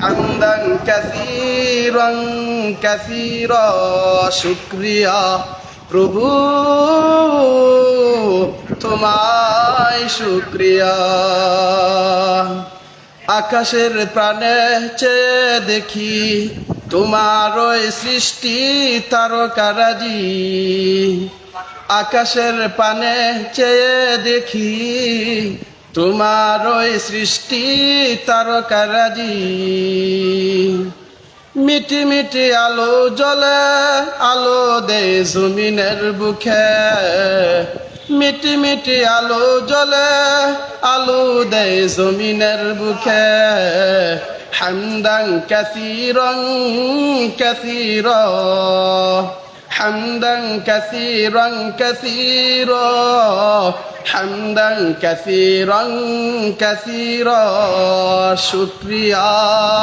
হামদান কাসীরান কাসীরা শুকরিয়া প্রভু তোমায় শুকরিয়া আকাশের প্রাণে চেয়ে দেখি তোমার ওই সৃষ্টি তারকারাজি আকাশের পানে চেয়ে দেখি তোমার ওই সৃষ্টি তারকারাজি মিটি মিটি আলো জ্বলে আলো দে জমিনের বুকে মিটি মিটি আলো জ্বলে আলো দে জমিনের বুকে হামদান কাসীরান কাসীরা হামদান কাসীরান কাসীরা হামদান কাসীরান কাসীরা শুকরিয়া